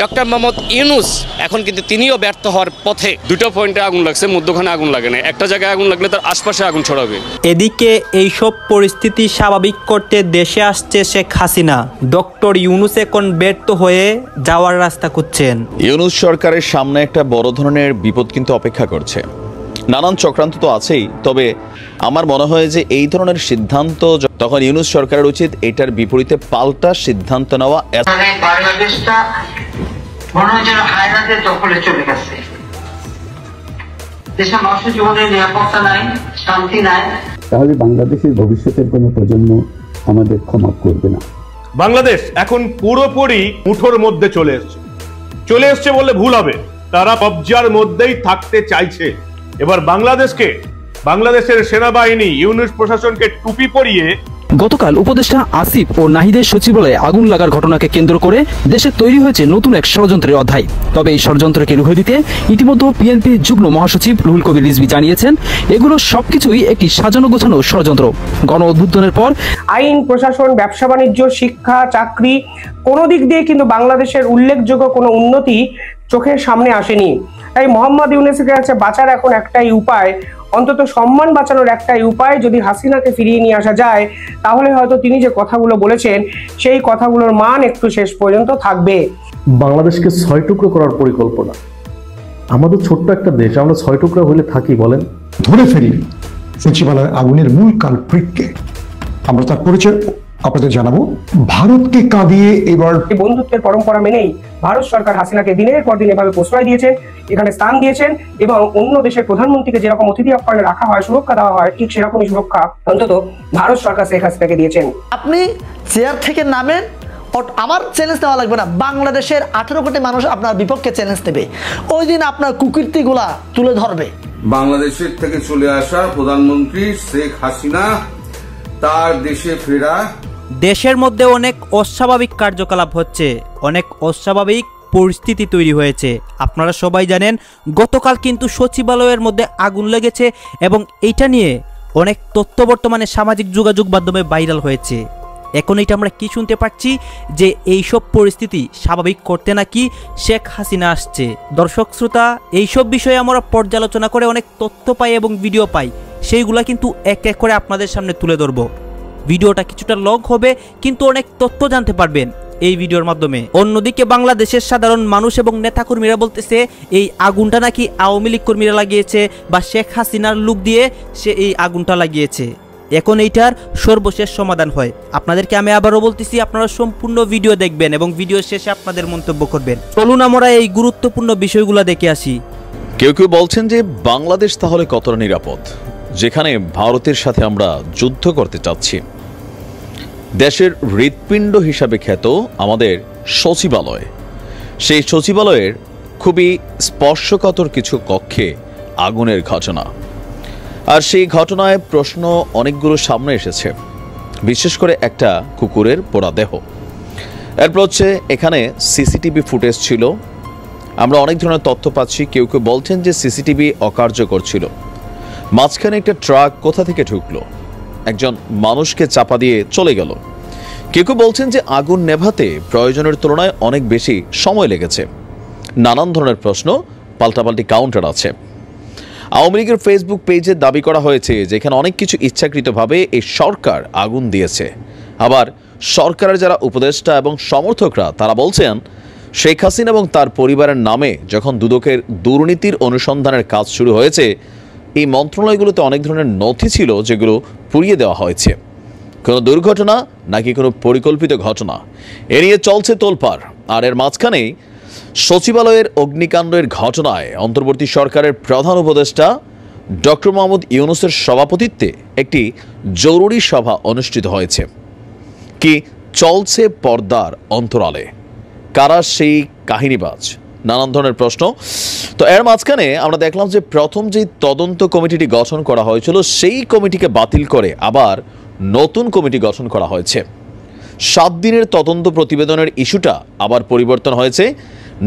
Doctor Mohammad Yunus এখন কিন্তু তিনিও ব্যর্থ হওয়ার পথে। দুটো পয়েন্টে আগুন লাগছে, মধ্যখানে আগুন লাগে না। একটা জায়গায় আগুন লাগলে তার আশপাশে আগুন ছড়াবে। এদিকে এইসব পরিস্থিতি স্বাভাবিক করতে দেশে আসছে শেখ হাসিনা। ডক্টর ইউনূস এখন ব্যর্থ হয়ে যাওয়ার রাস্তা খুঁজছেন। ইউনূস সরকারের সামনে একটা বড় ধরনের বিপদ কিন্তু অপেক্ষা করছে। নানান চক্রান্ত তো আছেই, তবে আমার মনে হয় যে এই ধরনের সিদ্ধান্ত তখন ইউনূস সরকারের উচিত এটার বিপরীতে পাল্টা সিদ্ধান্ত নেওয়া। বাংলাদেশটা মনে হয় যেন হায়নাদের দখলে চলে গেছে। দেশের মানুষের জীবনে নিরাপত্তা নাই, শান্তি নাই। তাহলে বাংলাদেশের ভবিষ্যতের কোনো প্রজন্ম আমাদের ক্ষমা করবে না। বাংলাদেশ এখন পুরোপুরি মুঠোর মধ্যে চলে এসছে বললে ভুল হবে। তারা কবজার মধ্যেই থাকতে চাইছে। এবার বাংলাদেশের সেনাবাহিনী ইউনূস প্রশাসনকে টুপি পরিয়ে গতকাল উপদেষ্টা আসিফ ও নাহিদের সচিবালয়ে আগুন লাগার ঘটনাকে কেন্দ্র করে দেশে তৈরি হয়েছে নতুন এক ষড়যন্ত্রের অধ্যায়। তবে এই ষড়যন্ত্রকে রুখে দিতে ইতিমধ্যে বিএনপি যুগ্ম মহাসচিব রুহুল কবির রিজভী জানিয়েছেন, এগুলো সবকিছুই একটি সাজানো গোছানো ষড়যন্ত্র। গণ অভ্যুত্থানের পর আইন, প্রশাসন, ব্যবসা বাণিজ্য, শিক্ষা, চাকরি কোনো দিক দিয়ে কিন্তু বাংলাদেশের উল্লেখযোগ্য কোনো উন্নতি চোখের সামনে আসেনি। তাই মোহাম্মদ ইউনূসের কাছে বাঁচার এখন একটাই উপায়, অন্তত সম্মান বাঁচানোর একটাই উপায়। যদি হাসিনাকে ফিরিয়ে নিয়ে আসা যায়, তাহলে হয়তো তিনি যে কথাগুলো বলেছেন সেই কথাগুলোর মান একটু শেষ পর্যন্ত থাকবে। বাংলাদেশকে 6 টুকরো করার পরিকল্পনা। আমাদের ছোট্ট একটা দেশ, আমরা 6 টুকরো হলে থাকি বলেন? ধরে ফেলি সচিবালয় আগুনের মূল কালপ্রিটকে। আমরা তার পরিচয় আপনাদের জানাবো। ভারতকে কাঁদিয়ে এবার বন্ধুত্বের পরম্পরা মেনেই ভারত সরকার হাসিনাকে দিনের পর দিন এভাবে প্রশ্রয় দিয়েছেন, এখানে স্থান দিয়েছেন এবং অন্য দেশের প্রধানমন্ত্রীকে যেরকম অতিথি আপ্যায়নে রাখা হয়, সুরক্ষা দেওয়া হয়, ঠিক সেরকমই সুরক্ষা অন্তত ভারত সরকার শেখ হাসিনাকে দিয়েছেন। আপনি চেয়ার থেকে নামেন, আমার চ্যালেঞ্জ নেওয়া লাগবে না। বাংলাদেশের 18 কোটি মানুষ আপনার বিপক্ষে চ্যালেঞ্জ নেবে। ওই দিন আপনার কুকীর্তিগুলা তুলে ধরবে। বাংলাদেশের থেকে চলে আসা প্রধানমন্ত্রী শেখ হাসিনা তার দেশে ফেরা। দেশের মধ্যে অনেক অস্বাভাবিক কার্যকলাপ হচ্ছে, অনেক অস্বাভাবিক পরিস্থিতি তৈরি হয়েছে। আপনারা সবাই জানেন গতকাল কিন্তু সচিবালয়ের মধ্যে আগুন লেগেছে এবং এইটা নিয়ে অনেক তথ্য বর্তমানে সামাজিক যোগাযোগ মাধ্যমে ভাইরাল হয়েছে। এখন এটা আমরা কি শুনতে পাচ্ছি যে এইসব পরিস্থিতি স্বাভাবিক করতে নাকি শেখ হাসিনা আসছে। দর্শক শ্রোতা, এইসব বিষয়ে আমরা পর্যালোচনা করে অনেক তথ্য পাই এবং ভিডিও পাই, সেইগুলা কিন্তু এক এক করে আপনাদের সামনে তুলে ধরবো। ভিডিওটা কিছুটা লং হবে কিন্তু অনেক তথ্য জানতে পারবেন এই ভিডিওর মাধ্যমে। অন্যদিকে বাংলাদেশের সাধারণ মানুষ এবং নেতাকর্মীরা বলতেছে এই আগুনটা নাকি আওয়ামী লীগ কর্মীরা লাগিয়েছে বা শেখ হাসিনার লোক দিয়ে সে এই আগুনটা লাগিয়েছে। এখন এইটার সর্বশেষ সমাধান হয়। আপনাদেরকে আমি আবারও বলতেছি, আপনারা সম্পূর্ণ ভিডিও দেখবেন এবং ভিডিও শেষে আপনাদের মন্তব্য করবেন। চলুন আমরা এই গুরুত্বপূর্ণ বিষয়গুলো দেখে আসি। কেউ কেউ বলছেন যে বাংলাদেশ তাহলে কতটা নিরাপদ, যেখানে ভারতের সাথে আমরা যুদ্ধ করতে চাচ্ছি। দেশের হৃৎপিণ্ড হিসাবে খ্যাত আমাদের সচিবালয়, সেই সচিবালয়ের খুবই স্পর্শকাতর কিছু কক্ষে আগুনের ঘটনা। আর সেই ঘটনায় প্রশ্ন অনেকগুলো সামনে এসেছে, বিশেষ করে একটা কুকুরের পোড়া দেহ। এরপর হচ্ছে এখানে সিসিটিভি ফুটেজ ছিল। আমরা অনেক ধরনের তথ্য পাচ্ছি। কেউ কেউ বলছেন যে সিসিটিভি অকার্যকর ছিল। মাঝখানে একটা ট্রাক কোথা থেকে ঢুকলো, একজন মানুষকে চাপা দিয়ে চলে গেল। কেউ কেউ বলছেন যে আগুন নেভাতে প্রয়োজনের তুলনায় অনেক বেশি সময় লেগেছে। নানান ধরনের প্রশ্ন, পাল্টাপাল্টি কাউন্টার আছে। আওয়ামী লীগের ফেসবুক পেজে দাবি করা হয়েছে যেখানে অনেক কিছু ইচ্ছাকৃতভাবে এই সরকার আগুন দিয়েছে। আবার সরকারের যারা উপদেষ্টা এবং সমর্থকরা তারা বলছেন শেখ হাসিনা এবং তার পরিবারের নামে যখন দুদকের দুর্নীতির অনুসন্ধানের কাজ শুরু হয়েছে, এই মন্ত্রণালয়গুলোতে অনেক ধরনের নথি ছিল যেগুলো পুড়িয়ে দেওয়া হয়েছে। কোনো দুর্ঘটনা নাকি কোনো পরিকল্পিত ঘটনা, এ নিয়ে চলছে তোলপাড়। আর এর মাঝখানেই সচিবালয়ের অগ্নিকাণ্ডের ঘটনায় অন্তর্বর্তী সরকারের প্রধান উপদেষ্টা ডক্টর মোহাম্মদ ইউনূসের সভাপতিত্বে একটি জরুরি সভা অনুষ্ঠিত হয়েছে। কি চলছে পর্দার অন্তরালে? কারা সেই কাহিনীবাজ? নানান ধরনের প্রশ্ন। তো এর মাঝখানে আমরা দেখলাম যে প্রথম যে তদন্ত কমিটিটি গঠন করা হয়েছিল সেই কমিটিকে বাতিল করে আবার নতুন কমিটি গঠন করা হয়েছে। 7 দিনের তদন্ত প্রতিবেদনের ইস্যুটা আবার পরিবর্তন হয়েছে।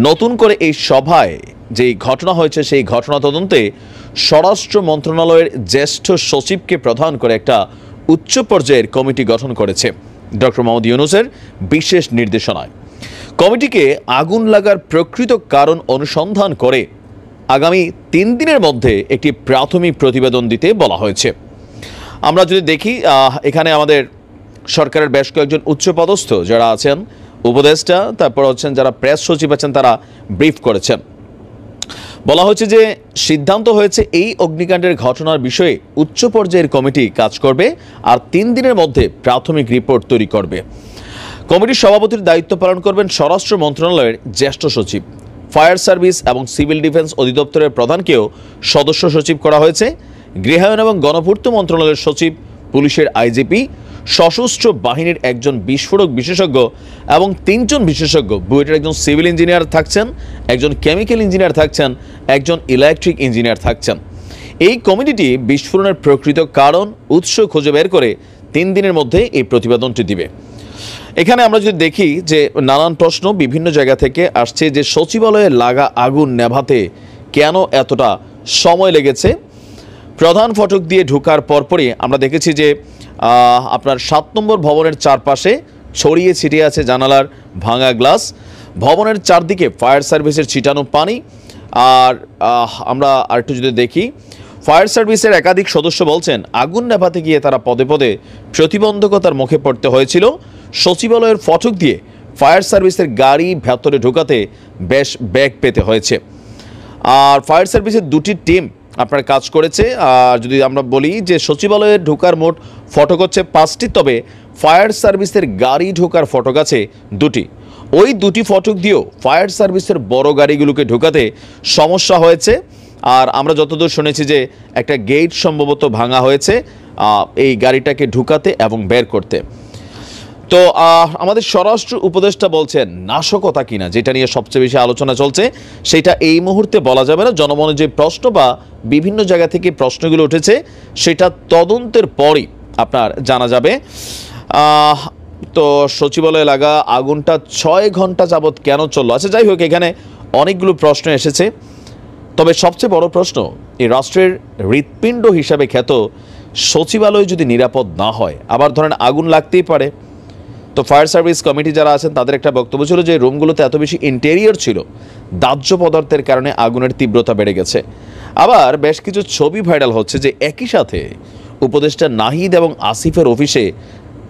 নতুন করে এই সভায় যেই ঘটনা হয়েছে সেই ঘটনা তদন্তে স্বরাষ্ট্র মন্ত্রণালয়ের জ্যেষ্ঠ সচিবকে প্রধান করে একটা উচ্চ পর্যায়ের কমিটি গঠন করেছে ডক্টর মোহাম্মদ ইউনূসের বিশেষ নির্দেশনায়। কমিটিকে আগুন লাগার প্রকৃত কারণ অনুসন্ধান করে আগামী 3 দিনের মধ্যে একটি প্রাথমিক প্রতিবেদন দিতে বলা হয়েছে। আমরা যদি দেখি এখানে আমাদের সরকারের বেশ কয়েকজন উচ্চপদস্থ যারা আছেন, উপদেষ্টা, তারপর হচ্ছেন যারা প্রেস সচিব আছেন, তারা ব্রিফ করেছেন। বলা হয়েছে যে সিদ্ধান্ত হয়েছে এই অগ্নিকাণ্ডের ঘটনার বিষয়ে উচ্চ পর্যায়ের কমিটি কাজ করবে আর 3 দিনের মধ্যে প্রাথমিক রিপোর্ট তৈরি করবে। কমিটির সভাপতির দায়িত্ব পালন করবেন স্বরাষ্ট্র মন্ত্রণালয়ের জ্যেষ্ঠ সচিব। ফায়ার সার্ভিস এবং সিভিল ডিফেন্স অধিদপ্তরের প্রধানকেও সদস্য সচিব করা হয়েছে। গৃহায়ন এবং গণপূর্ত মন্ত্রণালয়ের সচিব, পুলিশের আইজিপি, সশস্ত্র বাহিনীর একজন বিস্ফোরক বিশেষজ্ঞ এবং 3 জন বিশেষজ্ঞ, বুয়েটের একজন সিভিল ইঞ্জিনিয়ার থাকছেন, একজন কেমিক্যাল ইঞ্জিনিয়ার থাকছেন, একজন ইলেকট্রিক ইঞ্জিনিয়ার থাকছেন। এই কমিটিটি বিস্ফোরণের প্রকৃত কারণ, উৎস খুঁজে বের করে 3 দিনের মধ্যে এই প্রতিবেদনটি দিবে। এখানে আমরা যদি দেখি যে নানান প্রশ্ন বিভিন্ন জায়গা থেকে আসছে যে সচিবালয়ে লাগা আগুন নেভাতে কেন এতটা সময় লেগেছে। প্রধান ফটক দিয়ে ঢোকার পরপরই আমরা দেখেছি যে আপনার 7 নম্বর ভবনের চারপাশে ছড়িয়ে ছিটিয়ে আছে জানালার ভাঙা গ্লাস, ভবনের চারদিকে ফায়ার সার্ভিসের ছিটানো পানি। আর আমরা আরেকটু যদি দেখি, ফায়ার সার্ভিসের একাধিক সদস্য বলছেন আগুন নেভাতে গিয়ে তারা পদে পদে প্রতিবন্ধকতার মুখে পড়তে হয়েছিল। সচিবালয়ের ফটক দিয়ে ফায়ার সার্ভিসের গাড়ি ভেতরে ঢোকাতে বেশ বেগ পেতে হয়েছে। আর ফায়ার সার্ভিসের 2টি টিম আপনার কাজ করেছে। আর যদি আমরা বলি যে সচিবালয়ে ঢোকার মোট ফটক হচ্ছে 5টি, তবে ফায়ার সার্ভিসের গাড়ি ঢোকার ফটক আছে 2টি। ওই 2টি ফটক দিয়েও ফায়ার সার্ভিসের বড় গাড়িগুলোকে ঢোকাতে সমস্যা হয়েছে। আর আমরা যতদূর শুনেছি যে একটা গেট সম্ভবত ভাঙা হয়েছে এই গাড়িটাকে ঢুকাতে এবং বের করতে। তো আমাদের স্বরাষ্ট্র উপদেষ্টা বলছেন নাশকতা কিনা, যেটা নিয়ে সবচেয়ে বেশি আলোচনা চলছে, সেটা এই মুহূর্তে বলা যাবে না। জনমনে যে প্রশ্ন বা বিভিন্ন জায়গা থেকে প্রশ্নগুলো উঠেছে সেটা তদন্তের পরই আপনার জানা যাবে। তো সচিবালয়ে লাগা আগুনটা 6 ঘন্টা যাবৎ কেন চললো? আচ্ছা, যাই হোক, এখানে অনেকগুলো প্রশ্ন এসেছে। তবে সবচেয়ে বড় প্রশ্ন, এই রাষ্ট্রের হৃৎপিণ্ড হিসাবে খ্যাত সচিবালয় যদি নিরাপদ না হয়, আবার ধরেন আগুন লাগতেই পারে। তো ফায়ার সার্ভিস কমিটি যারা আছেন তাদের একটা বক্তব্য ছিল যে রুমগুলোতে এত বেশি ইন্টেরিয়র ছিল, দাহ্য পদার্থের কারণে আগুনের তীব্রতা বেড়ে গেছে। আবার বেশ কিছু ছবি ভাইরাল হচ্ছে যে একই সাথে উপদেষ্টা নাহিদ এবং আসিফের অফিসে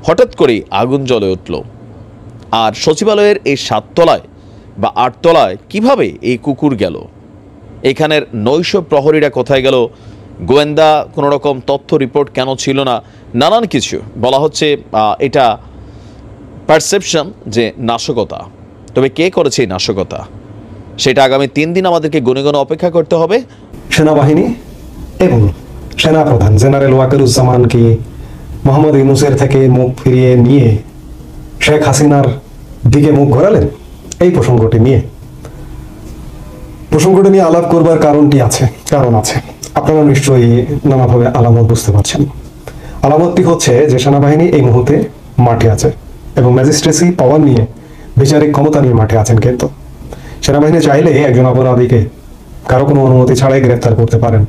হঠাৎ করেই আগুন জ্বলে উঠল। আর সচিবালয়ের এই 7 তলায় বা 8 তলায় কিভাবে এই কুকুর গেল, এখানের নৈশ প্রহরীরা কোথায় গেল, গোয়েন্দা কোনো রকম তথ্য রিপোর্ট কেন ছিল না, নানান কিছু বলা হচ্ছে। এটা পারসেপশন যে নাশকতা। তবে কে করেছে এই নাশকতা সেটা আগামী 3 দিন আমাদেরকে গুনে গুনে অপেক্ষা করতে হবে। সেনাবাহিনী এবং সেনাপ্রধান জেনারেল ওয়াকারুজ্জামানকে মোহাম্মদ ইউনূসের থেকে মুখ ফিরিয়ে নিয়ে শেখ হাসিনার দিকে মুখ ঘোরালেন। এই প্রসঙ্গটি নিয়ে আলাপ করবার কারণ আছে। আপনারা নিশ্চয়ই নানাভাবে আলামত বুঝতে পারছেন। আলামতটি হচ্ছে যে সেনাবাহিনী এই মুহূর্তে মাঠে আছে এবং ম্যাজিস্ট্রেসি পাওয়ার নিয়ে, বিচারিক ক্ষমতা নিয়ে মাঠে আছেন। কিন্তু সেনাবাহিনী চাইলে একজন অপরাধীকে কারো কোনো অনুমতি ছাড়াই গ্রেপ্তার করতে পারেন,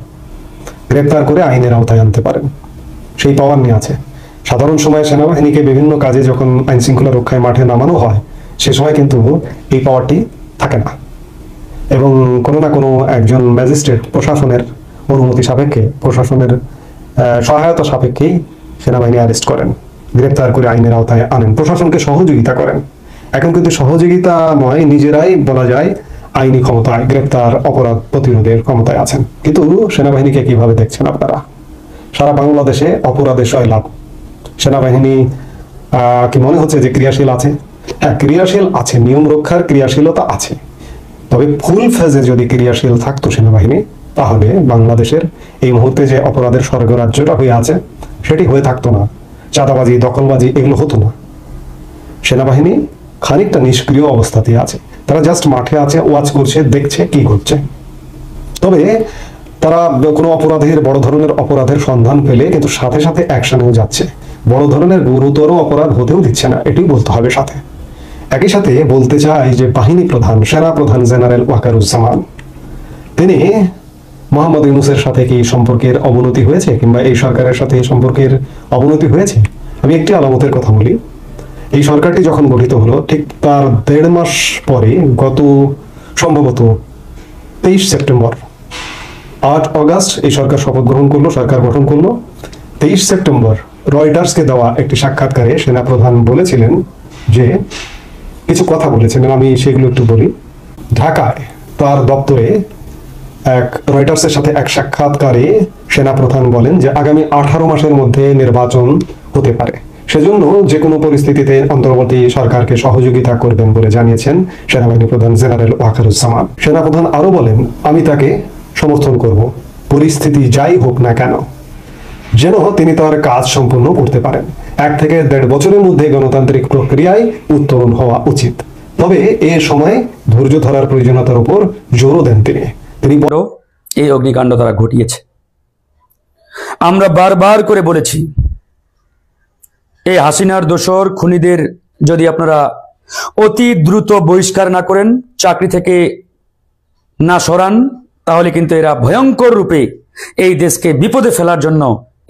গ্রেপ্তার করে আইনের আওতায় আনতে পারেন, সেই পাওয়ার নিয়ে আছে। সাধারণ সময়ে সেনাবাহিনীকে বিভিন্ন কাজে যখন আইন শৃঙ্খলা রক্ষায় মাঠে নামানো হয়, সে সময় কিন্তু এই পাওয়ারটি থাকে না এবং কোনো না কোনো একজন ম্যাজিস্ট্রেট প্রশাসনের অনুমতি সাপেক্ষে, প্রশাসনের সহায়তা সাপেক্ষেই সেনাবাহিনী অ্যারেস্ট করেন, গ্রেপ্তার করে আইনের আওতায় আনেন, প্রশাসনকে সহযোগিতা করেন। এখন কিন্তু সহযোগিতা নয়, নিজেরাই বলা যায় আইনি ক্ষমতায়, গ্রেপ্তার, অপরাধ প্রতিরোধের ক্ষমতায় আছেন। কিন্তু সেনাবাহিনীকে কিভাবে দেখছেন আপনারা? সারা বাংলাদেশে অপরাধের সয়লাভ। সেনাবাহিনী কি মনে হচ্ছে যে ক্রিয়াশীল আছে? হ্যাঁ, ক্রিয়াশীল আছে, নিয়ম রক্ষার ক্রিয়াশীলতা আছে। তবে ফুল ফেজে যদি ক্রিয়াশীল থাকতো সেনাবাহিনী, তাহলে বাংলাদেশের এই মুহূর্তে যে অপরাধের স্বর্গরাজ্যটা হয়ে আছে সেটি হয়ে থাকতো না। চাঁদাবাজি, দখলবাজি এগুলো হতো না। সেনাবাহিনী খানিকটা নিষ্ক্রিয় অবস্থাতে আছে, তারা জাস্ট মাঠে আছে, ওয়াচ করছে, দেখছে কি ঘটছে। তবে তারা কোনো অপরাধের, বড় ধরনের অপরাধের সন্ধান পেলে কিন্তু সাথে সাথে অ্যাকশনেও যাচ্ছে, বড় ধরনের গুরুতর অপরাধ হতেও দিচ্ছে না, এটি বলতে হবে। সাথে একই সাথে বলতে চাই যে বাহিনী প্রধান, সেনা প্রধান জেনারেল ওয়াকারুজ্জামান, তিনি মোহাম্মদ ইউনূসের সাথে কি সম্পর্কের অবনতি হয়েছে কিংবা এই সরকারের সাথে এই সম্পর্কের অবনতি হয়েছে? আমি একটি আলামতের কথা বলি। এই সরকারটি যখন গঠিত হলো ঠিক তার 1.5 মাস পরে গত সম্ভবত 23 সেপ্টেম্বর 8 অগাস্ট এই সরকার শপথ গ্রহণ করলো, সরকার গঠন করলো। 23 সেপ্টেম্বর রয়টার্সকে দেওয়া একটি সাক্ষাৎকারে সেনাপ্রধান বলেছিলেন যে কিছু কথা বলেছিলেন, আমি সেগুলো একটু বলি। ঢাকায় তার দপ্তরে রয়টার্সের সাথে এক সাক্ষাৎকারে সেনাপ্রধান বলেন যে আগামী 18 মাসের মধ্যে নির্বাচন হতে পারে, সেজন্য যে কোনো পরিস্থিতিতে অন্তর্বর্তী সরকারকে সহযোগিতা করবেন বলে জানিয়েছেন সেনাবাহিনী প্রধান জেনারেল ওয়াকারুজ্জামান। সেনাপ্রধান আরো বলেন, আমি তাকে সমর্থন করব পরিস্থিতি যাই হোক না কেন, যেন তিনি তার কাজ সম্পূর্ণ করতে পারেন। 1 থেকে 1.5 বছরের মধ্যে গণতান্ত্রিক প্রক্রিয়ায় উত্তরণ হওয়া উচিত, তবে এ সময় ধৈর্য ধরার প্রয়োজনীয়তার উপর জোরও দেন তিনি। এই অগ্নিকাণ্ড তারা ঘটিয়েছে। আমরা বারবার করে বলেছি, এই হাসিনার দোসর খুনিদের যদি আপনারা অতি দ্রুত বহিষ্কার না করেন, চাকরি থেকে না সরান, তাহলে কিন্তু এরা ভয়ঙ্কর রূপে এই দেশকে বিপদে ফেলার জন্য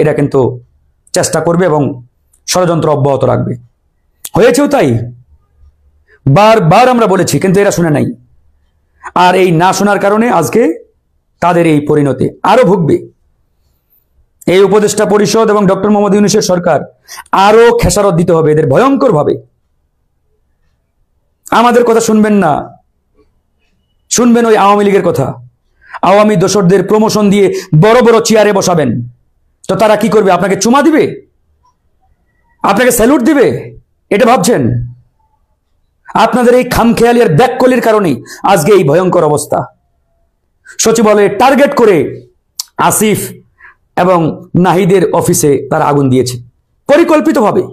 এরা কিন্তু চেষ্টা করবে এবং ষড়যন্ত্র অব্যাহত রাখবে। হয়েছেও তাই, বারবার আমরা বলেছি, কিন্তু এরা শুনে নাই। আর এই না শোনার কারণে আজকে তাদের এই পরিণতি আরো ভুগবে। এই উপদেষ্টা পরিষদ এবং ডক্টর মোহাম্মদ ইউনূসের সরকার আরো খেসারত দিতে হবে এদের ভয়ঙ্কর ভাবে। আমাদের কথা শুনবেন না, শুনবেন ওই আওয়ামী লীগের কথা। আওয়ামী দোসরদের প্রমোশন দিয়ে বড় বড় চেয়ারে বসাবেন, তো তারা কি করবে? আপনাকে চুমা দিবে, আপনাকে স্যালুট দিবে, এটা ভাবছেন? আপনাদের এই খামখেয়ালি আর ব্যাককলির কারণে আজকে এই ভয়ঙ্কর অবস্থা। সচিবালয়ে টার্গেট করে আসিফ এবং নাহিদের অফিসে তারা আগুন দিয়েছে পরিকল্পিতভাবে।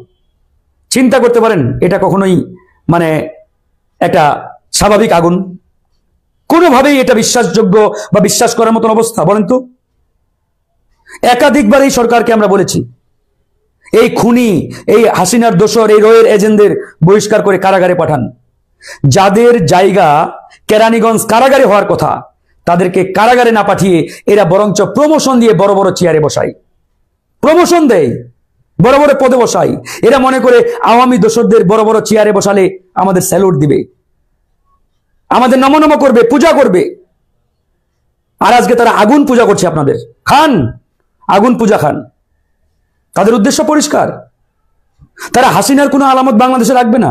চিন্তা করতে পারেন এটা কখনোই মানে একটা স্বাভাবিক আগুন? কোনোভাবেই এটা বিশ্বাসযোগ্য বা বিশ্বাস করার মতন অবস্থা? বলেন তো। একাধিকবার এই সরকারকে আমরা বলেছি, এই খুনি, এই হাসিনার দোসর, এই রয়ের এজেন্টদের বহিষ্কার করে কারাগারে পাঠান। যাদের জায়গা কেরানীগঞ্জ কারাগারে হওয়ার কথা, তাদেরকে কারাগারে না পাঠিয়ে এরা বরঞ্চ প্রমোশন দিয়ে বড় বড় চেয়ারে বসায়, প্রমোশন দেয়, বড় বড় পদে বসায়। এরা মনে করে আওয়ামী দোসরদের বড় বড় চেয়ারে বসালে আমাদের স্যালুট দিবে, আমাদের নমনম করবে, পূজা করবে। আর আজকে তারা আগুন পূজা করছে আপনাদের। খান, আগুন পূজা খান। তাদের উদ্দেশ্য পরিষ্কার, তারা হাসিনার কোনো আলামত বাংলাদেশে রাখবে না।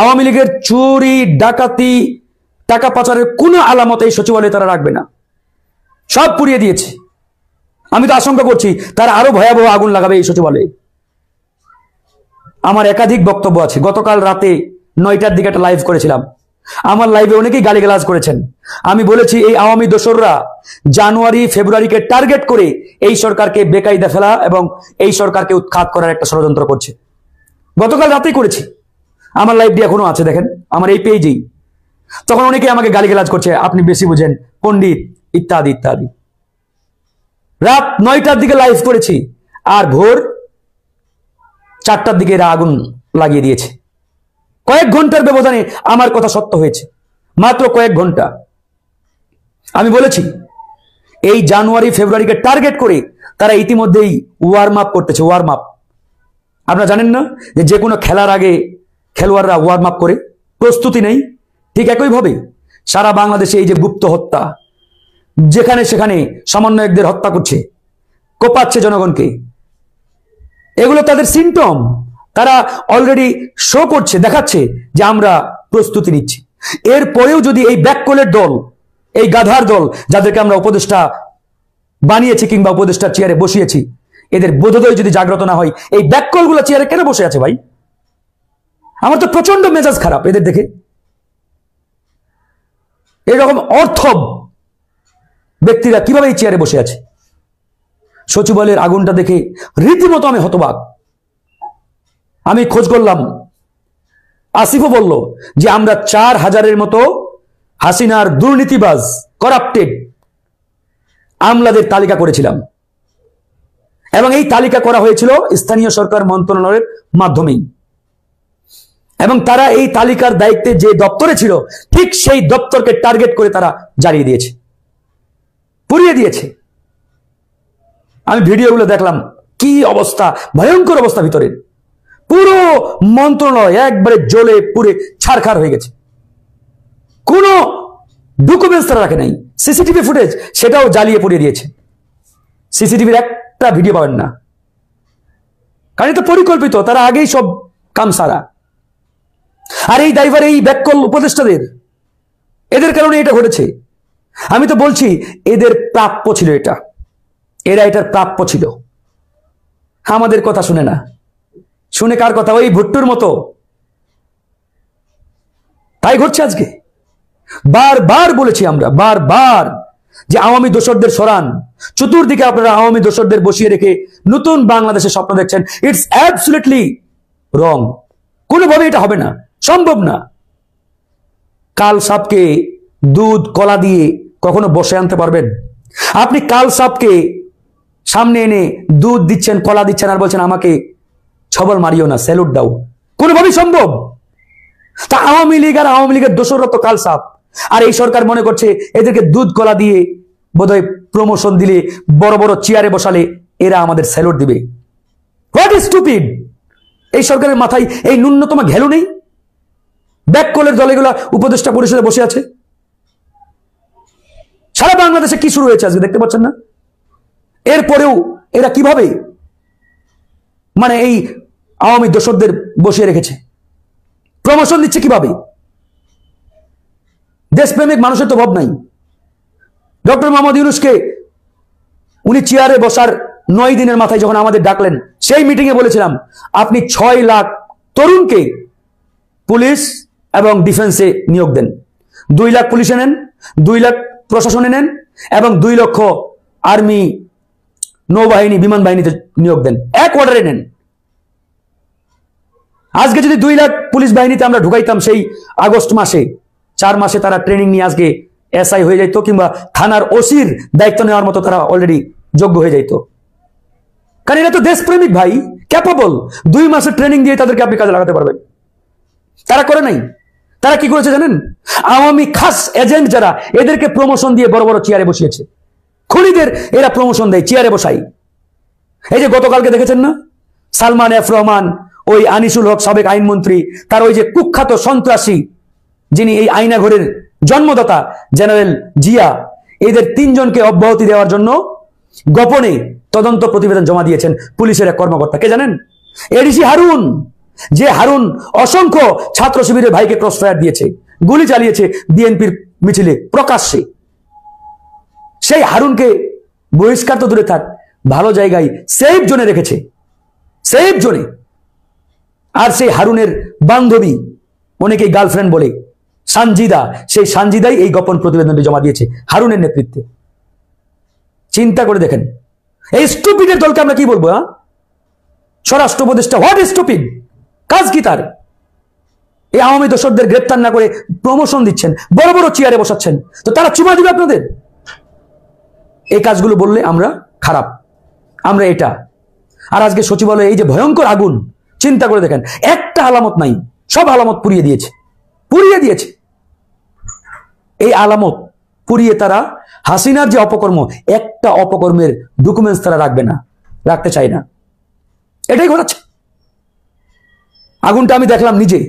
আওয়ামী লীগের চুরি, ডাকাতি, টাকা পাচারের কোনো আলামত এই সচিবালয়ে তারা রাখবে না, সব পুড়িয়ে দিয়েছে। আমি তো আশঙ্কা করছি তারা আরো ভয়াবহ আগুন লাগাবে এই সচিবালয়ে। আমার একাধিক বক্তব্য আছে। গতকাল রাতে 9টার দিকে একটা লাইভ করেছিলাম। আমার লাইভে অনেকেই গালিগালাজ করেছেন। আমি বলেছি এই আওয়ামী দোসররা জানুয়ারি ফেব্রুয়ারিকে টার্গেট করে এই সরকারকে বেকায়দা ফেলা এবং এই সরকারকে উৎখাত করার একটা ষড়যন্ত্র করছে। গতকাল রাতেই করেছি, আমার লাইভটি এখনো আছে, দেখেন আমার এই পেজেই। তখন অনেকে আমাকে গালিগালাজ করছে, আপনি বেশি বুঝেন, পণ্ডিত, ইত্যাদি ইত্যাদি। রাত 9টার দিকে লাইভ করেছি, আর ভোর 4টার দিকে এরা আগুন লাগিয়ে দিয়েছে। কয়েক ঘন্টার ব্যবধানে আমার কথা সত্য হয়েছে, মাত্র কয়েক ঘন্টা। আমি বলেছি এই জানুয়ারি ফেব্রুয়ারিকে টার্গেট করে তারা ইতিমধ্যেই ওয়ার্ম আপ করতেছে। ওয়ার্ম আপ আপনারা জানেন না যে কোনো খেলার আগে খেলোয়াড়রা ওয়ার্ম আপ করে, প্রস্তুতি নেই? ঠিক একইভাবে সারা বাংলাদেশে এই যে গুপ্ত হত্যা, যেখানে সেখানে সমন্বয়কদের হত্যা করছে, কোপাচ্ছে জনগণকে, এগুলো তাদের সিমটম। তারা অলরেডি শো করছে, দেখাচ্ছে যে আমরা প্রস্তুতি নিচ্ছি। এরপরেও যদি এই ব্যাককলের দল, এই গাধার দল, যাদেরকে আমরা উপদেষ্টা বানিয়েছি কিংবা উপদেষ্টার চেয়ারে বসিয়েছি, এদের বোধোদয় যদি জাগ্রত না হয়, এই ব্যাককলগুলো চেয়ারে কেন বসে আছে ভাই? আমার তো প্রচন্ড মেজাজ খারাপ এদের দেখে। এরকম অর্থ ব্যক্তিরা কিভাবে এই চেয়ারে বসে আছে? সচিবালয়ের আগুনটা দেখে রীতিমতো আমি হতবাক। আমি খোঁজ করলাম, আসিফও বলল যে আমরা 4000-এর মতো হাসিনার দুর্নীতিবাজ, করাপ্টেড আমলাদের তালিকা করেছিলাম, এবং এই তালিকা করা হয়েছিল স্থানীয় সরকার মন্ত্রণালয়ের মাধ্যমেই। এবং তারা এই তালিকার দায়িত্বে যে দপ্তরে ছিল, ঠিক সেই দপ্তরকে টার্গেট করে তারা জ্বালিয়ে দিয়েছে, পুড়িয়ে দিয়েছে। আমি ভিডিওগুলো দেখলাম, কি অবস্থা, ভয়ঙ্কর অবস্থা ভিতরে। পুরো মন্ত্রণালয় একবারে জ্বলে পুড়ে ছারখার হয়ে গেছে। কোনো ডকুমেন্টস তারা রাখে নাই। সিসিটিভি ফুটেজ সেটাও জ্বালিয়ে পুড়িয়ে দিয়েছে। সিসিটিভির একটা ভিডিও পাবেন না, কারণ এটা পরিকল্পিত, তারা আগেই সব কাম সারা। আর এই দায়ভার এই ব্যাককল উপদেষ্টাদের, এদের কারণে এটা ঘটেছে। আমি তো বলছি এদের প্রাপ্য ছিল এটা, এরা এটার প্রাপ্য ছিল। আমাদের কথা শুনে না, শুনে কার কথা? ওই ভুট্টুর মতো। তাই ঘটছে আজকে। বারবার বলেছি আমরা, বারবার, যে আওয়ামী দোসরদের সরান, চতুর্দিকে আপনারা আওয়ামী দোসরদের বসিয়ে রেখে নতুন বাংলাদেশের স্বপ্ন দেখছেন। ইটস অ্যাবসলিউটলি রং। কোনোভাবে এটা হবে না, সম্ভব না। কাল সাপকে দুধ কলা দিয়ে কখনো বসে আনতে পারবেন? আপনি কাল সাপকে সামনে এনে দুধ দিচ্ছেন, কলা দিচ্ছেন, আর বলছেন আমাকে ছবল মারিও না, স্যালুট দাও। কোনোভাবেই সম্ভব? তা আওয়ামী লীগ আর আওয়ামী লীগের দোসররা তো কাল সাপ। আর এই সরকার মনে করছে এদেরকে দুধ কলা দিয়ে বোধহয় প্রমোশন দিলে, বড় বড় চেয়ারে বসালে এরা আমাদের স্যালুট দিবে। What is stupid! এই সরকারের মাথায় এই ন্যূনতম ঘেলু নেই? ব্যাককলের দলেগুলা উপদেষ্টা পরিষদে বসে আছে। সারা বাংলাদেশে কি শুরু হয়েছে আজকে দেখতে পাচ্ছেন না? এরপরেও এরা কিভাবে মানে এই আওয়ামী দোসরদের বসিয়ে রেখেছে, প্রমোশন দিচ্ছে কিভাবে? দেশপ্রেমিক মানুষের তো ভাব নাই। ডক্টর মোহাম্মদ ইউনূসকে উনি চেয়ারে বসার 9 দিনের মাথায় যখন আমাদের ডাকলেন, সেই মিটিং এ বলেছিলাম আপনি 6 লাখ তরুণকে পুলিশ এবং ডিফেন্সে নিয়োগ দেন। 2 লাখ পুলিশে নেন, 2 লাখ প্রশাসনে নেন, এবং 2 লক্ষ আর্মি, নৌবাহিনী, বিমান বাহিনীতে নিয়োগ দেন। এক অর্ডারে নেন। আজকে যদি 2 লাখ পুলিশ বাহিনীতে আমরা ঢুকাইতাম সেই আগস্ট মাসে, 4 মাসে তারা ট্রেনিং নিয়ে আজকে এসআই হয়ে যাইতো, কিংবা থানার ওসির দায়িত্ব নেওয়ার মতো তারা অলরেডি যোগ্য হয়ে যাইতো। কারণ এরা তো দেশপ্রেমিক ভাই, ক্যাপাবল। 2 মাসের ট্রেনিং দিয়ে তাদেরকে আপনি কাজে লাগাতে পারবেন। তারা করে নাই। তারা কি করেছে জানেন? আওয়ামী খাস এজেন্ট যারা, এদেরকে প্রমোশন দিয়ে বড় বড় চেয়ারে বসিয়েছে। খুনিদের এরা প্রমোশন দেয়, চেয়ারে বসাই। এই যে গতকালকে দেখেছেন না, সালমান এফ রহমান, ওই আনিসুল হক সাবেক আইনমন্ত্রী, তার ওই যে কুখ্যাত সন্ত্রাসী যিনি এই আইনাঘরের জন্মদাতা জেনারেল জিয়া, এদের 3 জনকে অব্যাহতি দেওয়ার জন্য গোপনে তদন্ত প্রতিবেদন জমা দিয়েছেন পুলিশের এক কর্মকর্তা। কে জানেন? এডিসি হারুন। যে হারুন অসংখ্য ছাত্র শিবিরের ভাইকে ক্রস ফায়ার দিয়েছে, গুলি চালিয়েছে বিএনপির মিছিলে প্রকাশ্যে। সেই হারুনকে বহিষ্কার তো দূরে থাক, ভালো জায়গায় সেফ জোনে রেখেছে, সেফ জোনে। আর সেই হারুনের বান্ধবী, অনেকেই গার্লফ্রেন্ড বলে, সানজিদা, সেই সানজিদাই এই গোপন প্রতিবেদনটি জমা দিয়েছে হারুনের নেতৃত্বে। চিন্তা করে দেখেন এই স্টুপিডের দলকে আমরা কি বলবো? স্বরাষ্ট্র উপদেষ্টা হোয়াট স্টুপিড, কাজ কি তার? এই আওয়ামী দোসরদের গ্রেপ্তার না করে প্রমোশন দিচ্ছেন, বড় বড় চেয়ারে বসাচ্ছেন, তো তারা চুমা দিবে আপনাদের? এই কাজগুলো বললে আমরা খারাপ, আমরা এটা। আর আজকে সচিবালয়ে এই যে ভয়ঙ্কর আগুন, চিন্তা করে দেখেন, একটা আলামত নাই, সব আলামত পুড়িয়ে দিয়েছে, পুড়িয়ে দিয়েছে। এই আলামত পুড়িয়ে তারা হাসিনার যে অপকর্ম, একটা অপকর্মের ডকুমেন্টস তারা রাখবে না, রাখতে চায় না। এটাই ঘটাচ্ছে। আগুনটা আমি দেখলাম নিজে,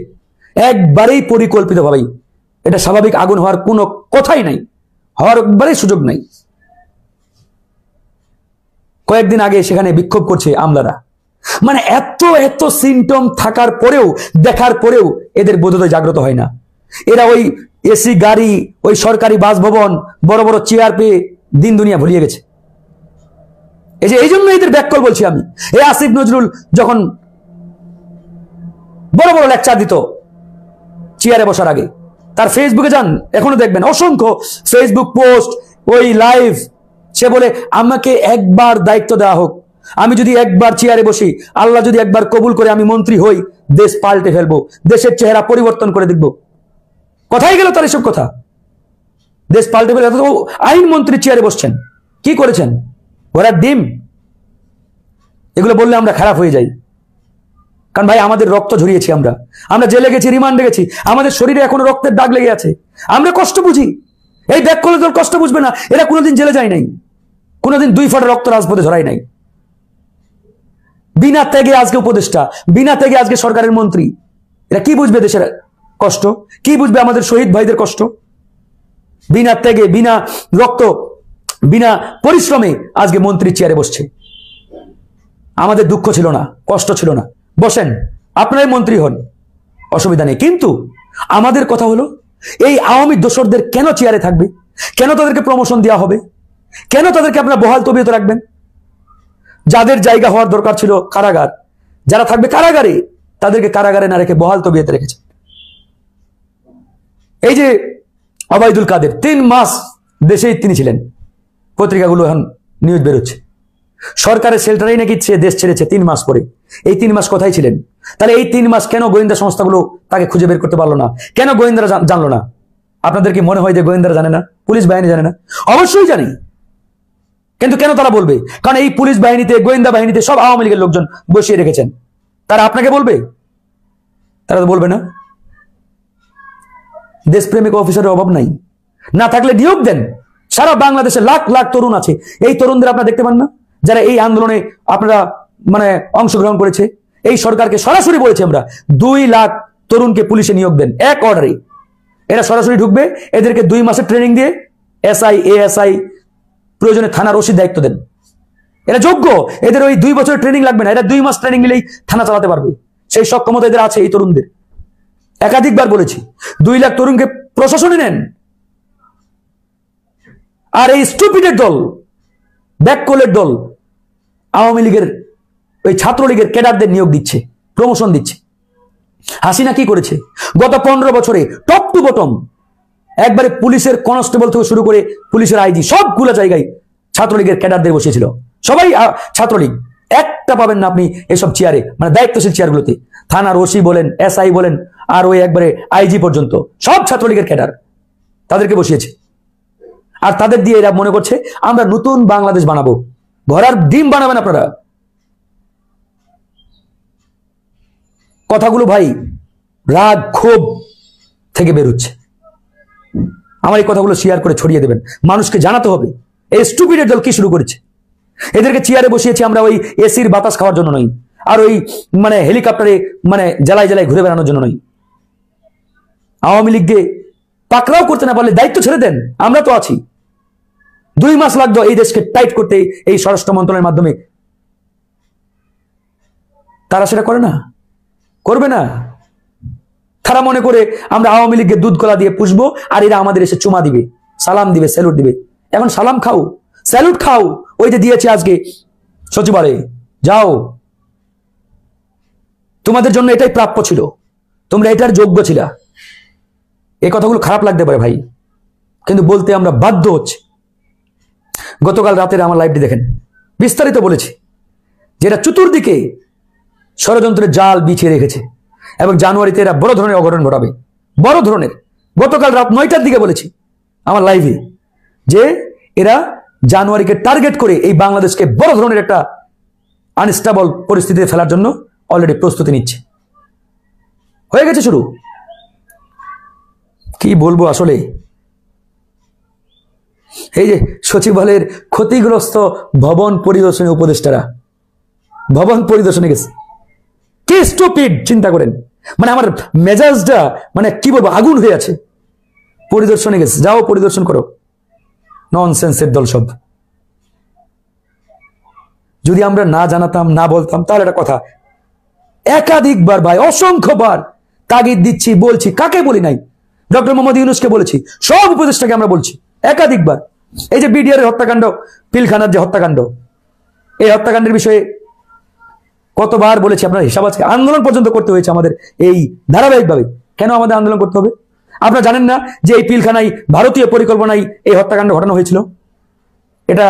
একবারেই পরিকল্পিতভাবেই। এটা স্বাভাবিক আগুন হওয়ার কোনো কথাই নাই, হওয়ার একবারেই সুযোগ নাই। কয়েকদিন আগে সেখানে বিক্ষোভ করছে আমলারা। মানে এত এত সিমটম থাকার পরেও, দেখার পরেও এদের বোধোদয় জাগ্রত হয় না। এরা ওই এসি গাড়ি, ওই সরকারি বাসভবন, বড় বড় চেয়ার পেয়ে দিন দুনিয়া ভুলিয়ে গেছে। এই জন্য এদের ব্যাককল বলছি আমি। এই আসিফ নজরুল যখন বড় বড় লেকচার দিত চেয়ারে বসার আগে, তার ফেসবুকে যান, এখনো দেখবেন অসংখ্য ফেসবুক পোস্ট, ওই লাইভ। সে বলে আমাকে একবার দায়িত্ব দেওয়া হোক, আমি যদি একবার চেয়ারে বসি, আল্লাহ যদি একবার কবুল করে আমি মন্ত্রী হই, দেশ পাল্টে ফেলবো, দেশের চেহারা পরিবর্তন করে দেখবো। কোথায় গেল তার এসব কথা? দেশ পাল্টে ফেলে আইনমন্ত্রী চেয়ারে বসছেন, কি করেছেন? ওরা ডিম। এগুলো বললে আমরা খারাপ হয়ে যাই। কারণ ভাই আমাদের রক্ত ঝরিয়েছি, আমরা জেলে গেছি, রিমান্ডে গেছি, আমাদের শরীরে এখনো রক্তের দাগ লেগে আছে, আমরা কষ্ট বুঝি। এই ব্যাককলের দল কষ্ট বুঝবে না। এরা কোনোদিন জেলে যায় নাই, কোনোদিন 2 ফোঁটা রক্ত রাজপথে ঝরাই নাই। বিনা ত্যাগে আজকে উপদেষ্টা, বিনা ত্যাগে আজকে সরকারের মন্ত্রী। এরা কি বুঝবে দেশের কষ্ট? কি বুঝবে আমাদের শহীদ ভাইদের কষ্ট? বিনা ত্যাগে, বিনা রক্ত, বিনা পরিশ্রমে আজকে মন্ত্রী চেয়ারে বসছে। আমাদের দুঃখ ছিল না, কষ্ট ছিল না, বসেন, আপনারাই মন্ত্রী হন, অসুবিধা নেই। কিন্তু আমাদের কথা হলো, এই আওয়ামী দোসরদের কেন চেয়ারে থাকবে? কেন তাদেরকে প্রমোশন দেওয়া হবে? কেন তাদেরকে আপনারা বহাল তবিয়তে রাখবেন? যাদের জায়গা হওয়ার দরকার ছিল কারাগার, যারা থাকবে কারাগারে, তাদেরকে কারাগারে না রেখে বহাল তবিয়তে রেখেছেন। এই যে ওবায়দুল কাদের 3 মাস দেশেই তিনি ছিলেন, পত্রিকাগুলো এখন নিউজ বেরোচ্ছে, সরকারের শেল্টারেই নাকি সে দেশ ছেড়েছে 3 মাস পরে। এই 3 মাস কোথায় ছিলেন? তাহলে এই 3 মাস কেন গোয়েন্দা সংস্থাগুলো তাকে খুঁজে বের করতে পারলো না? কেন গোয়েন্দারা জানলো না? আপনাদের কি মনে হয় যে গোয়েন্দারা জানে না, পুলিশ বাহিনী জানে না? অবশ্যই জানি, কিন্তু কেন তারা বলবে? কারণ এই পুলিশ বাহিনীতে, গোয়েন্দা বাহিনীতে সব আওয়ামী লীগের লোকজন বসিয়ে রেখেছেন। তারা আপনাকে বলবে? তারা তো বলবে না। দেশপ্রেমিক অফিসারের অভাব নাই, না থাকলে নিয়োগ দেন। সারা বাংলাদেশে লাখ লাখ তরুণ আছে, এই তরুণদের আপনারা দেখতে পান না? যারা এই আন্দোলনে আপনারা অংশগ্রহণ করেছে। এই সরকারকে সরাসরি বলেছে আমরা 2 লাখ তরুণকে পুলিশে নিয়োগ দেন, এক অর্ডারে। এরা সরাসরি ঢুকবে, এদেরকে 2 মাসের ট্রেনিং দিয়ে এসআই, এএসআই, প্রয়োজনে থানার ওসির দায়িত্ব দেন। এরা যোগ্য, এদের ওই 2 বছরের ট্রেনিং লাগবে না, এরা 2 মাস ট্রেনিং নিলেই থানা চালাতে পারবে। সেই সক্ষমতা এদের আছে এই তরুণদের। একাধিকবার বলেছি, 2 লাখ তরুণকে প্রশাসনে নেন। আর এই স্টুপিডের দল, ব্যাককলের দল, আওয়ামী লীগের ওই ছাত্রলীগের ক্যাডারদের নিয়োগ দিচ্ছে, প্রমোশন দিচ্ছে। হাসিনা কি করেছে? গত 15 বছরে টপ টু বটম একবারে পুলিশের কনস্টেবল থেকে শুরু করে পুলিশের আইজি সবগুলো জায়গায় ছাত্রলীগের ক্যাডারদের বসিয়েছিল। সবাই ছাত্রলীগ, একটা পাবেন না আপনি এসব চেয়ারে, দায়িত্বশীল চেয়ারগুলোতে। থানার ওসি বলেন, এসআই বলেন, আর ওই একবারে আইজি পর্যন্ত সব ছাত্রলীগের ক্যাডার, তাদেরকে বসিয়েছে। আর তাদের দিয়ে এরা মনে করছে আমরা নতুন বাংলাদেশ বানাবো। ঘোড়ার ডিম বানাবেন আপনারা। কথাগুলো ভাই রাগ ক্ষোভ থেকে বেরোচ্ছে। আমার এই কথাগুলো শেয়ার করে ছড়িয়ে দেবেন, মানুষকে জানাতে হবে এই স্টুপিডের দল কি শুরু করেছে। এদেরকে চেয়ারে বসিয়েছি আমরা ওই এসির বাতাস খাওয়ার জন্য নয়, আর ওই হেলিকপ্টারে জেলায় জেলায় ঘুরে বেড়ানোর জন্য নয়। আওয়ামী লীগকে পাকড়াও করতে না পারলে দায়িত্ব ছেড়ে দেন, আমরা তো আছি। 2 মাস লাগতো এই দেশকে টাইট করতে এই স্বরাষ্ট্র মন্ত্রণালয়ের মাধ্যমে। তারা সেটা করে না, করবে না। তারা মনে করে আমরা আওয়ামী লীগকে দুধ কলা দিয়ে পুষবো, আর এরা আমাদের এসে চুমা দিবে, সালাম দিবে, স্যালুট দিবে। এখন সালাম খাও, স্যালুট খাও। ওই যে দিয়েছে আজকে সচিবালয়ে, যাও, তোমাদের জন্য এটাই প্রাপ্য ছিল, তোমরা এটার যোগ্য ছিলা। এই কথাগুলো খারাপ লাগতে পারে ভাই, কিন্তু বলতে আমরা বাধ্য হচ্ছি। গতকাল রাতের আমার লাইভটি দেখেন, বিস্তারিত বলেছি যেটা চতুর্দিকে ষড়যন্ত্রের জাল বিছিয়ে রেখেছে এবং জানুয়ারিতে এরা বড় ধরনের অঘটন ঘটাবে, বড় ধরনের। গতকাল রাত 9টার দিকে বলেছি আমার লাইভে যে এরা জানুয়ারিকে টার্গেট করে এই বাংলাদেশকে বড় ধরনের একটা আনস্টেবল পরিস্থিতিতে ফেলার জন্য অলরেডি প্রস্তুতি নিচ্ছে। হয়ে গেছে শুরু। কি বলবো আসলে, এই যে সচিবালয়ের ক্ষতিগ্রস্ত ভবন পরিদর্শনী উপদেষ্টারা ভবন পরিদর্শনে গেছে, কি স্টুপিড চিন্তা করেন। আমার মেজাজটা কি বলবো, আগুন হয়ে আছে। পরিদর্শনে গেছে, যাও পরিদর্শন করো। ননসেন্সের দল সব। যদি আমরা না জানাতাম, না বলতাম, তাহলে একটা কথা। একাধিকবার ভাই, অসংখ্যবার তাগিদ দিচ্ছি, বলছি। কাকে বলি নাই? ডক্টর মোহাম্মদ ইউনূসকে বলেছি, সব উপদেষ্টাকে আমরা বলছি একাধিকবার। এই যে বিডিআর এর হত্যাকাণ্ড, পিলখানার যে হত্যাকাণ্ড, এই হত্যাকাণ্ডের বিষয়ে কতবার বলেছি আপনার হিসাব আছে। আন্দোলন পর্যন্ত করতে হয়েছে আমাদের এই ধারাবাহিকভাবে। কেন আমাদের আন্দোলন করতে হবে? আপনারা জানেন না যে এই পিলখানায় ভারতীয় পরিকল্পনায় এই হত্যাকাণ্ড ঘটানো হয়েছিল? এটা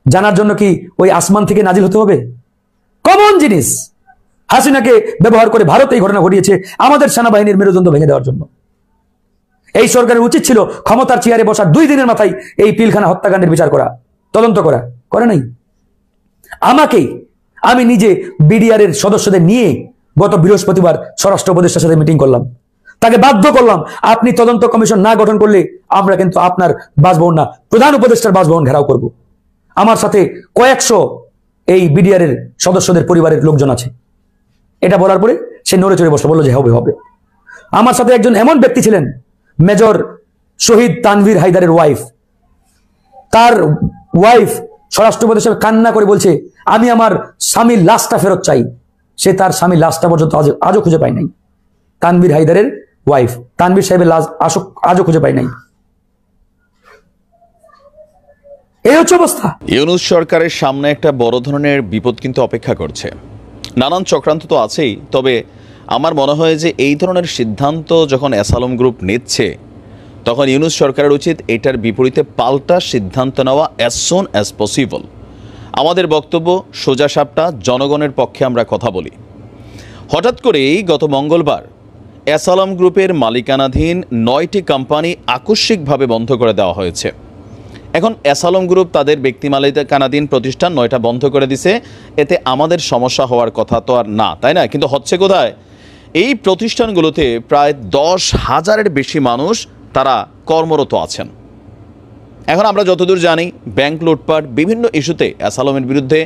জানার জন্য কি ওই আসমান থেকে নাজিল হতে হবে? কমন জিনিস। হাসিনাকে ব্যবহার করে ভারত এই ঘটনা ঘটিয়েছে আমাদের সেনাবাহিনীর মেরুদণ্ড ভেঙে দেওয়ার জন্য। এই সরকারের উচিত ছিল ক্ষমতার চেয়ারে বসার 2 দিনের মাথায় এই পিলখানা হত্যাকাণ্ডের বিচার করা, তদন্ত করা, করে নাই। আমি নিজে বিডিআর এর সদস্যদের নিয়ে গত বৃহস্পতিবার স্বরাষ্ট্র উপদেষ্টার সাথে মিটিং করলাম। তাকে বাধ্য করলাম, আপনি তদন্ত কমিশন না গঠন করলে আমরা কিন্তু আপনার বাসভবন না, প্রধান উপদেষ্টার বাসভবন ঘেরাও করব। আমার সাথে কয়েকশো এই বিডিআরের সদস্যদের পরিবারের লোকজন আছে। এটা বলার পরে সে নড়ে চড়ে বসে বললো যে হবে হবে। আমার সাথে একজন এমন ব্যক্তি ছিলেন, মেজর শহীদ তানভীর হায়দারের ওয়াইফ। তার ওয়াইফ স্বরাষ্ট্র উপদেষ্টা কান্না করে বলছে আমি আমার স্বামীর লাশটা ফেরত চাই। সে তার স্বামীর লাশটা পর্যন্ত আজও খুঁজে পায় নাই। তানভীর হায়দারের ওয়াইফ, তানভীর সাহেবের লাশ আজও খুঁজে পায় নাই। এই হচ্ছে অবস্থা। ইউনূস সরকারের সামনে একটা বড় ধরনের বিপদ কিন্তু অপেক্ষা করছে। নানান চক্রান্ত তো আছেই, তবে আমার মনে হয় যে এই ধরনের সিদ্ধান্ত যখন অ্যাসালম গ্রুপ নিচ্ছে, তখন ইউনূস সরকারের উচিত এটার বিপরীতে পাল্টা সিদ্ধান্ত নেওয়া অ্যাজ সুন অ্যাজ পসিবল। আমাদের বক্তব্য সোজা সাপটা, জনগণের পক্ষে আমরা কথা বলি। হঠাৎ করেই গত মঙ্গলবার অ্যাসালম গ্রুপের মালিকানাধীন 9টি কোম্পানি আকস্মিকভাবে বন্ধ করে দেওয়া হয়েছে। এখন অ্যাসালম গ্রুপ তাদের ব্যক্তি মালিকানাধীন প্রতিষ্ঠান 9টা বন্ধ করে দিছে, এতে আমাদের সমস্যা হওয়ার কথা তো আর না, তাই না? কিন্তু হচ্ছে কোথায়? এই প্রতিষ্ঠানগুলোতে প্রায় 10,000-এর বেশি মানুষ তারা কর্মরত আছেন। এখন আমরা যতদূর জানি, ব্যাংক লুটপাট, বিভিন্ন ইস্যুতে অ্যাসালমের বিরুদ্ধে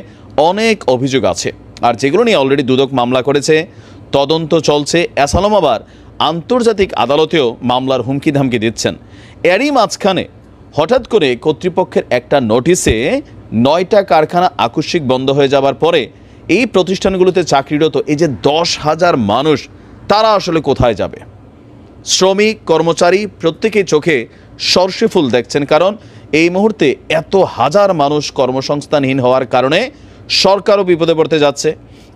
অনেক অভিযোগ আছে, আর যেগুলো নিয়ে অলরেডি দুদক মামলা করেছে, তদন্ত চলছে। অ্যাসালম আবার আন্তর্জাতিক আদালতেও মামলার হুমকি ধামকি দিচ্ছেন। এরই মাঝখানে হঠাৎ করে কর্তৃপক্ষের একটা নোটিশে 9টা কারখানা আকস্মিক বন্ধ হয়ে যাবার পরে এই প্রতিষ্ঠানগুলোতে চাকরিরত এই যে 10,000 মানুষ, তারা আসলে কোথায় যাবে? শ্রমিক, কর্মচারী প্রত্যেকেই চোখে সর্ষে ফুল দেখছেন, কারণ এই মুহূর্তে এত হাজার মানুষ কর্মসংস্থানহীন হওয়ার কারণে সরকারও বিপদে পড়তে যাচ্ছে।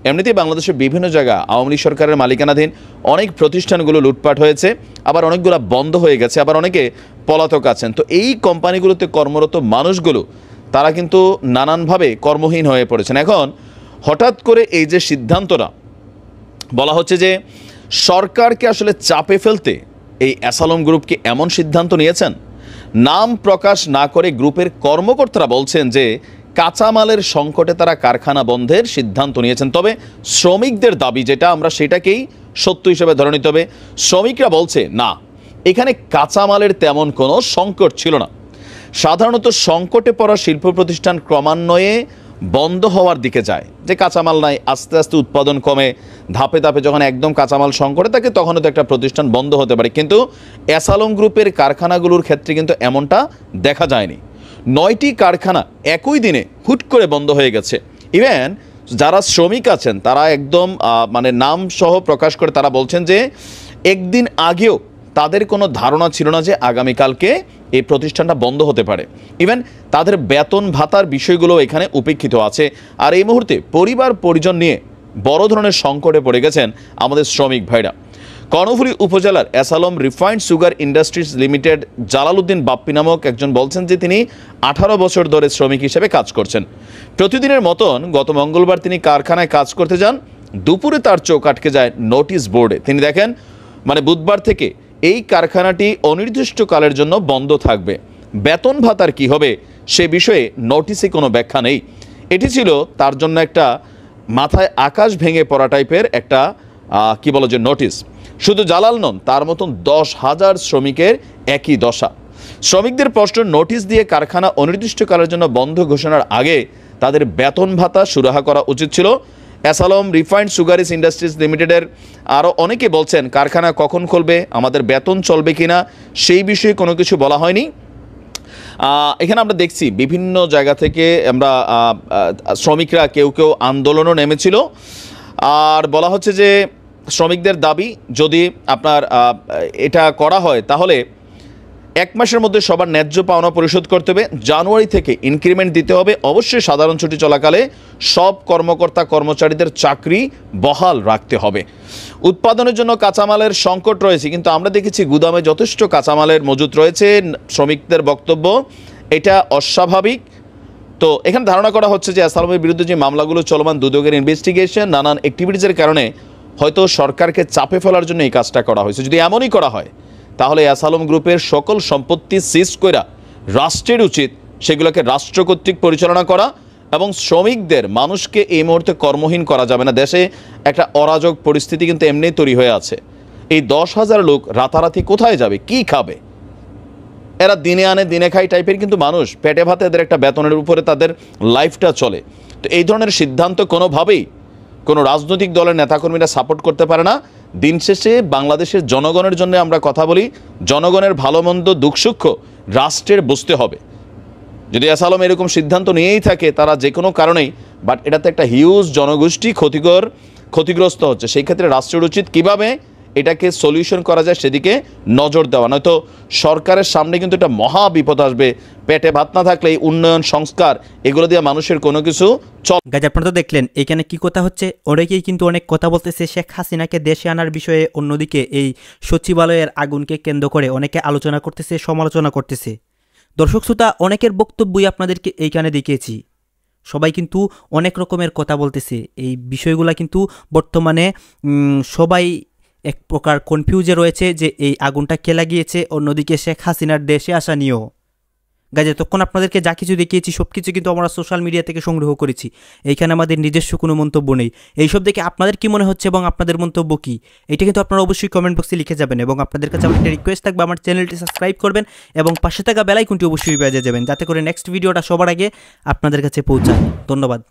এমনিতেই বাংলাদেশের বিভিন্ন জায়গা আওয়ামী লীগ সরকারের মালিকানাধীন অনেক প্রতিষ্ঠানগুলো লুটপাট হয়েছে, আবার অনেকগুলো বন্ধ হয়ে গেছে, আবার অনেকে পলাতক আছেন। তো এই কোম্পানিগুলোতে কর্মরত মানুষগুলো তারা কিন্তু নানানভাবে কর্মহীন হয়ে পড়েছেন। এখন হঠাৎ করে এই যে সিদ্ধান্তটা বলা হচ্ছে যে সরকারকে আসলে চাপে ফেলতে এই অ্যাসালম গ্রুপকে এমন সিদ্ধান্ত নিয়েছেন। নাম প্রকাশ না করে গ্রুপের কর্মকর্তারা বলছেন যে কাঁচামালের সংকটে তারা কারখানা বন্ধের সিদ্ধান্ত নিয়েছেন। তবে শ্রমিকদের দাবি যেটা, আমরা সেটাকেই সত্য হিসেবে ধরে নিতে হবে। শ্রমিকরা বলছে না, এখানে কাঁচামালের তেমন কোনো সংকট ছিল না। সাধারণত সংকটে পড়া শিল্প প্রতিষ্ঠান ক্রমান্বয়ে বন্ধ হওয়ার দিকে যায়, যে কাঁচামাল নাই, আস্তে আস্তে উৎপাদন কমে, ধাপে ধাপে যখন একদম কাঁচামাল সংকটে থাকে তখনও তো একটা প্রতিষ্ঠান বন্ধ হতে পারে। কিন্তু অ্যাসালম গ্রুপের কারখানাগুলোর ক্ষেত্রে কিন্তু এমনটা দেখা যায়নি। 9টি কারখানা একই দিনে হুট করে বন্ধ হয়ে গেছে। ইভেন যারা শ্রমিক আছেন তারা একদম মানে নাম সহ প্রকাশ করে তারা বলছেন যে একদিন আগেও তাদের কোনো ধারণা ছিল না যে আগামীকালকে এই প্রতিষ্ঠানটা বন্ধ হতে পারে। ইভেন তাদের বেতন ভাতার বিষয়গুলো এখানে উপেক্ষিত আছে। আর এই মুহূর্তে পরিবার পরিজন নিয়ে বড় ধরনের সংকটে পড়ে গেছেন আমাদের শ্রমিক ভাইরা। কর্ণফুলী উপজেলার অ্যাসালম refined sugar industries limited Jalaluddin Bappi নামক একজন বলছেন যে তিনি 18 বছর ধরে শ্রমিক হিসেবে কাজ করছেন। প্রতিদিনের মতন গত মঙ্গলবার তিনি কারখানায় কাজ করতে যান। দুপুরে তার চোখ আটকে যায় নোটিশ বোর্ডে। তিনি দেখেন মানে বুধবার থেকে এই কারখানাটি অনির্দিষ্টকালের জন্য বন্ধ থাকবে। বেতন ভাতার কি হবে সে বিষয়ে নোটিশে কোনো ব্যাখ্যা নেই। এটি ছিল তার জন্য একটা মাথায় আকাশ ভেঙে পড়া টাইপের একটা কি বলে যে নোটিশ। শুধু জালাল নন, তার মতন 10,000 শ্রমিকের একই দশা। শ্রমিকদের প্রশ্ন, নোটিশ দিয়ে কারখানা অনির্দিষ্টকালের জন্য বন্ধ ঘোষণার আগে তাদের বেতন ভাতা সুরাহা করা উচিত ছিল। অ্যাসালম রিফাইন্ড সুগারিস ইন্ডাস্ট্রিজ লিমিটেডের আরও অনেকে বলছেন কারখানা কখন খুলবে, আমাদের বেতন চলবে কিনা সেই বিষয়ে কোনো কিছু বলা হয়নি। এখানে আমরা দেখছি বিভিন্ন জায়গা থেকে আমরা শ্রমিকরা কেউ কেউ আন্দোলনও নেমেছিল। আর বলা হচ্ছে যে শ্রমিকদের দাবি যদি আপনার এটা করা হয় তাহলে 1 মাসের মধ্যে সবার ন্যায্য পাওনা পরিশোধ করতে হবে, জানুয়ারি থেকে ইনক্রিমেন্ট দিতে হবে, অবশ্যই সাধারণ ছুটি চলাকালে সব কর্মকর্তা কর্মচারীদের চাকরি বহাল রাখতে হবে। উৎপাদনের জন্য কাঁচামালের সংকট রয়েছে, কিন্তু আমরা দেখেছি গুদামে যথেষ্ট কাঁচামালের মজুত রয়েছে। শ্রমিকদের বক্তব্য এটা অস্বাভাবিক। তো এখানে ধারণা করা হচ্ছে যে অ্যাসালমের বিরুদ্ধে যে মামলাগুলো চলমান, দুদকের ইনভেস্টিগেশন, নানান অ্যাক্টিভিটিসের কারণে হয়তো সরকারকে চাপে ফেলার জন্য এই কাজটা করা হয়েছে। যদি এমনই করা হয় তাহলে অ্যাসালম গ্রুপের সকল সম্পত্তি সিজ করা রাষ্ট্রের উচিত সেগুলোকে রাষ্ট্র কর্তৃক পরিচালনা করা, এবং শ্রমিকদের মানুষকে এই মুহূর্তে কর্মহীন করা যাবে না। দেশে একটা অরাজক পরিস্থিতি কিন্তু এমনি তৈরি হয়ে আছে। এই 10,000 লোক রাতারাতি কোথায় যাবে, কি খাবে? এরা দিনে আনে দিনে খাই টাইপের কিন্তু মানুষ, পেটে ভাতে এদের একটা বেতনের উপরে তাদের লাইফটা চলে। তো এই ধরনের সিদ্ধান্ত কোনোভাবেই কোনো রাজনৈতিক দলের নেতাকর্মীরা সাপোর্ট করতে পারে না। দিন শেষে বাংলাদেশের জনগণের জন্য আমরা কথা বলি, জনগণের ভালো মন্দ দুঃখ সুখ রাষ্ট্রের বুঝতে হবে। যদি আসালম এরকম সিদ্ধান্ত নিয়েই থাকে তারা যে কোনো কারণেই, বাট এটাতে একটা হিউজ জনগোষ্ঠী ক্ষতিগ্রস্ত হচ্ছে, সেই ক্ষেত্রে রাষ্ট্রের উচিত কিভাবে এটাকে সলিউশন করা যায় সেদিকে নজর দেওয়া, নয়তো সরকারের সামনে কিন্তু একটা মহা বিপদ আসবে। পেটে ভাত না থাকলে এই উন্নয়ন সংস্কার এগুলো দিয়ে মানুষের কোনো কিছু গাইজ আপনারা তো দেখলেন এখানে কি কথা হচ্ছে। অনেকেই কিন্তু অনেক কথা বলতেছে শেখ হাসিনাকে দেশে আনার বিষয়ে, অন্যদিকে এই সচিবালয়ের আগুনকে কেন্দ্র করে অনেকে আলোচনা করতেছে, সমালোচনা করতেছে। দর্শক শ্রোতা, অনেকের বক্তব্যই আপনাদেরকে এইখানে দেখিয়েছি। সবাই কিন্তু অনেক রকমের কথা বলতেছে। এই বিষয়গুলো কিন্তু বর্তমানে সবাই এক প্রকার কনফিউজে রয়েছে যে এই আগুনটা কে লাগিয়েছে, অন্যদিকে শেখ হাসিনার দেশে আসা নিয়েও। গাইজ তখন আপনাদেরকে যা কিছু দেখিয়েছি সব কিছু কিন্তু আমরা সোশ্যাল মিডিয়া থেকে সংগ্রহ করেছি, এইখানে আমাদের নিজস্ব কোনো মন্তব্য নেই। এইসব দেখে আপনাদের কি মনে হচ্ছে এবং আপনাদের মন্তব্য কি, এটা কিন্তু আপনারা অবশ্যই কমেন্ট বক্সে লিখে যাবেন। এবং আপনাদের কাছে আমার একটা রিকোয়েস্ট থাকবে, আমার চ্যানেলটি সাবস্ক্রাইব করবেন এবং পাশে থাকা বেল আইকনটি অবশ্যই বাজিয়ে যাবেন, যাতে করে নেক্সট ভিডিওটা সবার আগে আপনাদের কাছে পৌঁছায়। ধন্যবাদ।